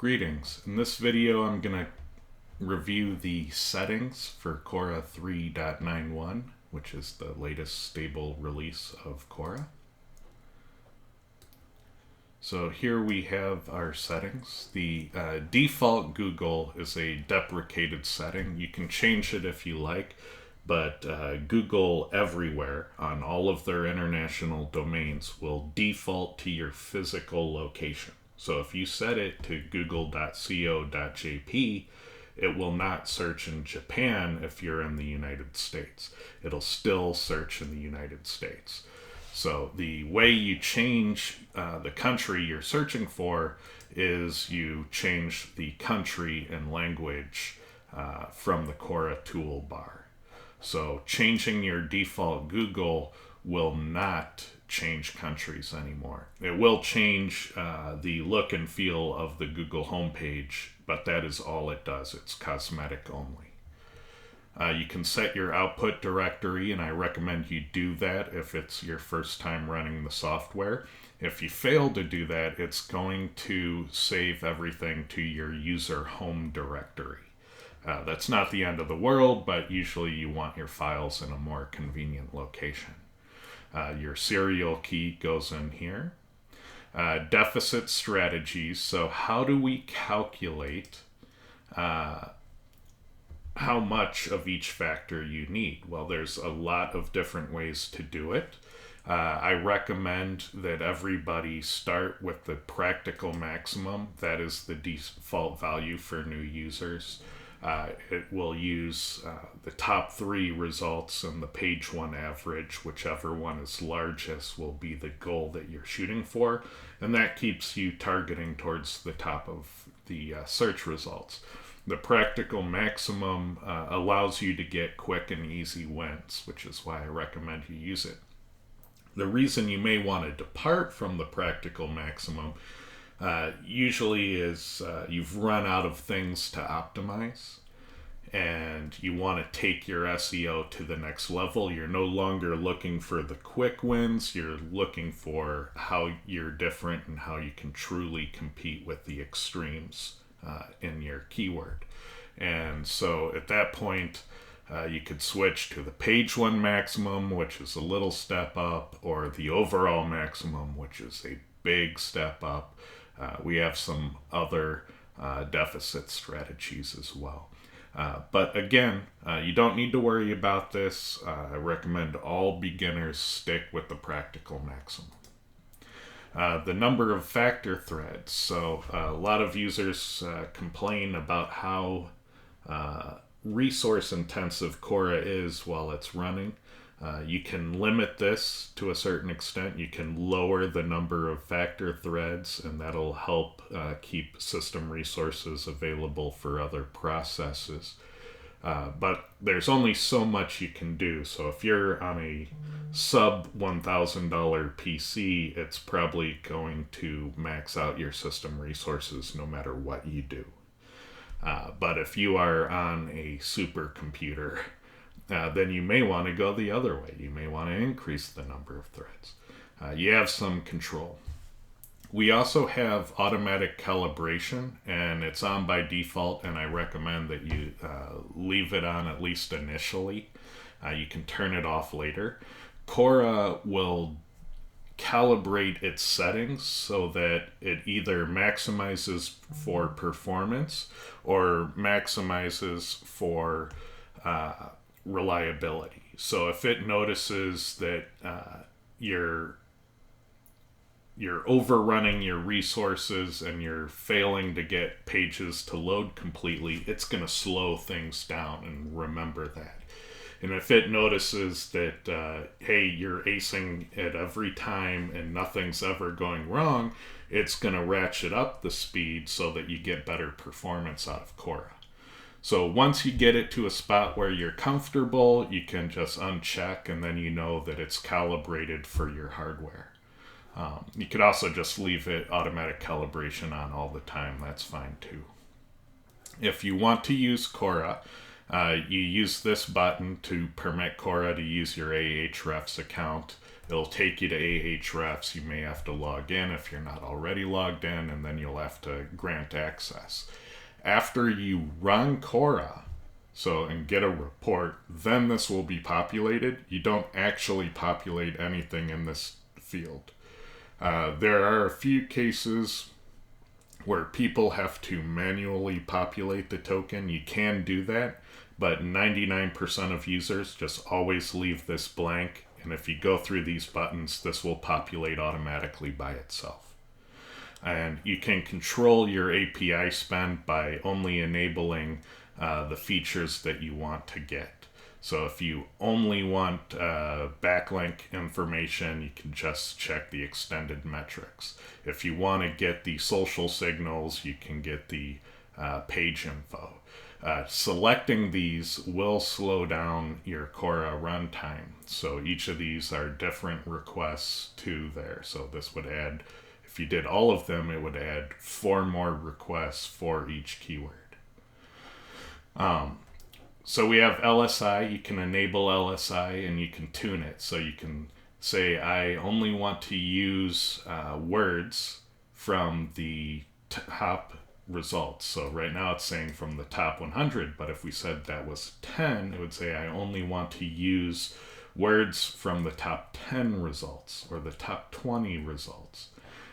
Greetings. In this video I'm going to review the settings for Cora 3.91, which is the latest stable release of Cora. So here we have our settings. The default Google is a deprecated setting. You can change it if you like, but Google everywhere on all of their international domains will default to your physical location. So if you set it to google.co.jp, it will not search in Japan if you're in the United States. It'll still search in the United States. So the way you change the country you're searching for is you change the country and language from the Cora toolbar. So changing your default Google will not change countries anymore. It will change the look and feel of the Google homepage, but that is all it does. It's cosmetic only. You can set your output directory, and I recommend you do that if it's your first time running the software. If you fail to do that, it's going to save everything to your user home directory. That's not the end of the world, but usually you want your files in a more convenient location. Your serial key goes in here. Deficit strategies. So how do we calculate how much of each factor you need? Well, there's a lot of different ways to do it. I recommend that everybody start with the practical maximum. That is the default value for new users. It will use the top 3 results and the page 1 average. Whichever one is largest will be the goal that you're shooting for, and that keeps you targeting towards the top of the search results. The practical maximum allows you to get quick and easy wins, which is why I recommend you use it. The reason you may want to depart from the practical maximum usually is you've run out of things to optimize and you want to take your SEO to the next level. You're no longer looking for the quick wins. You're looking for how you're different and how you can truly compete with the extremes in your keyword. And so at that point, you could switch to the page 1 maximum, which is a little step up, or the overall maximum, which is a big step up. We have some other deficit strategies as well. But again, you don't need to worry about this. I recommend all beginners stick with the practical maximum. The number of factor threads. So a lot of users complain about how resource intensive Cora is while it's running. You can limit this to a certain extent. You can lower the number of factor threads, and that'll help keep system resources available for other processes. But there's only so much you can do. So if you're on a sub $1,000 PC, it's probably going to max out your system resources no matter what you do. But if you are on a supercomputer, then you may want to go the other way. You may want to increase the number of threads. You have some control. We also have automatic calibration, and it's on by default, and I recommend that you leave it on at least initially. You can turn it off later. Cora will calibrate its settings so that it either maximizes for performance or maximizes for reliability. So if it notices that you're overrunning your resources and you're failing to get pages to load completely, it's going to slow things down, and remember that. And if it notices that, hey, you're acing it every time and nothing's ever going wrong, it's going to ratchet up the speed so that you get better performance out of Cora. So once you get it to a spot where you're comfortable, you can just uncheck, and then you know that it's calibrated for your hardware. You could also just leave it automatic calibration on all the time. That's fine too. If you want to use Cora, you use this button to permit Cora to use your Ahrefs account It'll take you to Ahrefs. You may have to log in if you're not already logged in, and then you'll have to grant access. After you run Cora, and get a report, then this will be populated. You don't actually populate anything in this field. There are a few cases where people have to manually populate the token. You can do that, but 99% of users just always leave this blank, and if you go through these buttons, this will populate automatically by itself. And you can control your API spend by only enabling the features that you want to get. So if you only want backlink information, you can just check the extended metrics. If you want to get the social signals, you can get the page info. Selecting these will slow down your Cora runtime. So each of these are different requests to there. So this would add, if you did all of them, it would add 4 more requests for each keyword. So we have LSI. You can enable LSI and you can tune it. So you can say, I only want to use words from the top results. So right now it's saying from the top 100, but if we said that was 10, it would say I only want to use words from the top 10 results or the top 20 results.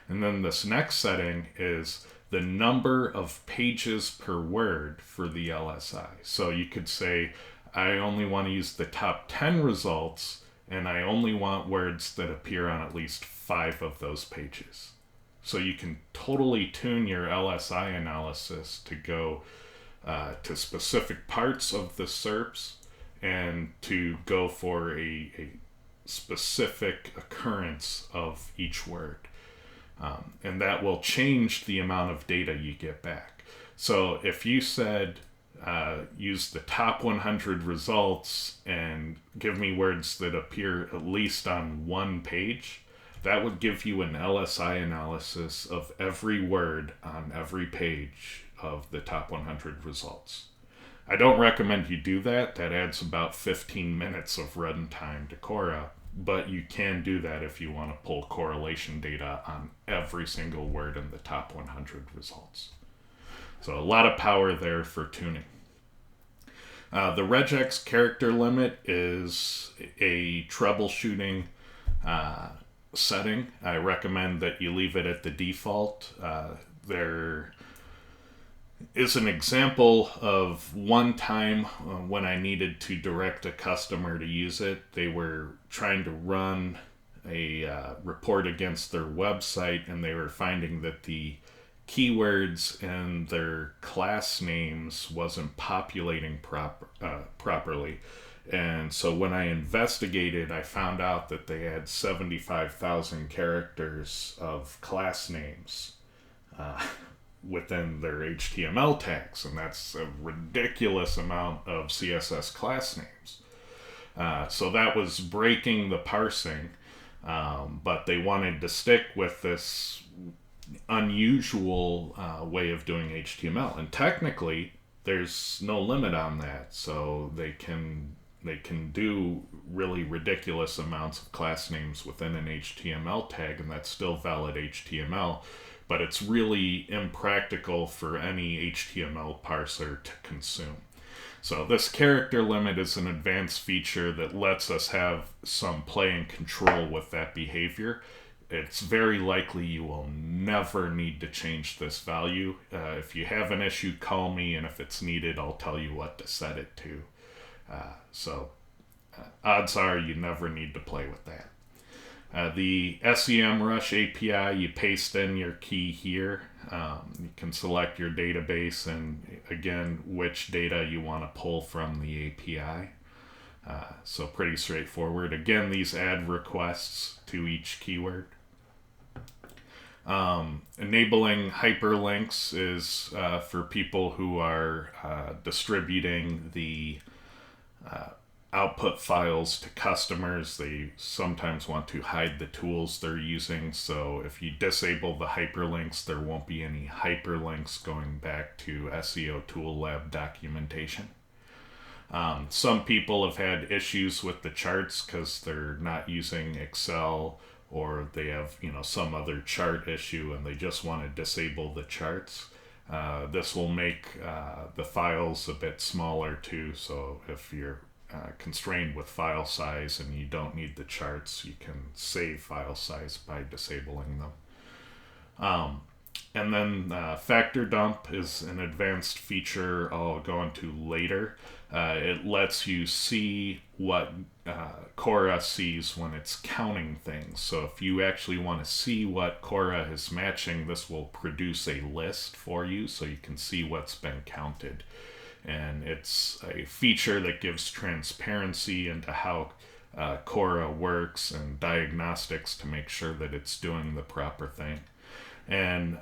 And then this next setting is the number of pages per word for the LSI. So you could say, I only want to use the top 10 results, and I only want words that appear on at least 5 of those pages. So you can totally tune your LSI analysis to go to specific parts of the SERPs and to go for a specific occurrence of each word. And that will change the amount of data you get back. So if you said, use the top 100 results and give me words that appear at least on 1 page, that would give you an LSI analysis of every word on every page of the top 100 results. I don't recommend you do that. That adds about 15 minutes of runtime to Cora. But you can do that if you want to pull correlation data on every single word in the top 100 results. So a lot of power there for tuning. The regex character limit is a troubleshooting setting. I recommend that you leave it at the default. There is an example of one time when I needed to direct a customer to use it. They were trying to run a report against their website, and they were finding that the keywords in their class names wasn't populating properly. And so when I investigated, I found out that they had 75,000 characters of class names within their HTML tags, and that's a ridiculous amount of CSS class names. So that was breaking the parsing, but they wanted to stick with this unusual way of doing HTML. And technically, there's no limit on that, so they can do really ridiculous amounts of class names within an HTML tag, and that's still valid HTML. But it's really impractical for any HTML parser to consume. So this character limit is an advanced feature that lets us have some play and control with that behavior. It's very likely you will never need to change this value. If you have an issue, call me, and if it's needed, I'll tell you what to set it to. Odds are you never need to play with that. The SEMrush API, you paste in your key here. You can select your database and, again, which data you want to pull from the API. So pretty straightforward. Again, these add requests to each keyword. Enabling hyperlinks is for people who are distributing the output files to customers. They sometimes want to hide the tools they're using, so if you disable the hyperlinks, there won't be any hyperlinks going back to SEO Tool Lab documentation. Some people have had issues with the charts because they're not using Excel, or they have some other chart issue and they just want to disable the charts. This will make the files a bit smaller too, so if you're constrained with file size and you don't need the charts, you can save file size by disabling them. And then factor dump is an advanced feature I'll go into later. It lets you see what Cora sees when it's counting things. So if you actually want to see what Cora is matching, this will produce a list for you so you can see what's been counted. And it's a feature that gives transparency into how Cora works and diagnostics to make sure that it's doing the proper thing. And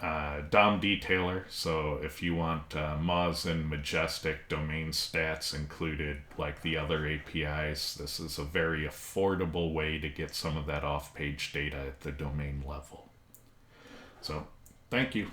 DOM detailer, so if you want Moz and Majestic domain stats included like the other APIs, this is a very affordable way to get some of that off-page data at the domain level. So, thank you.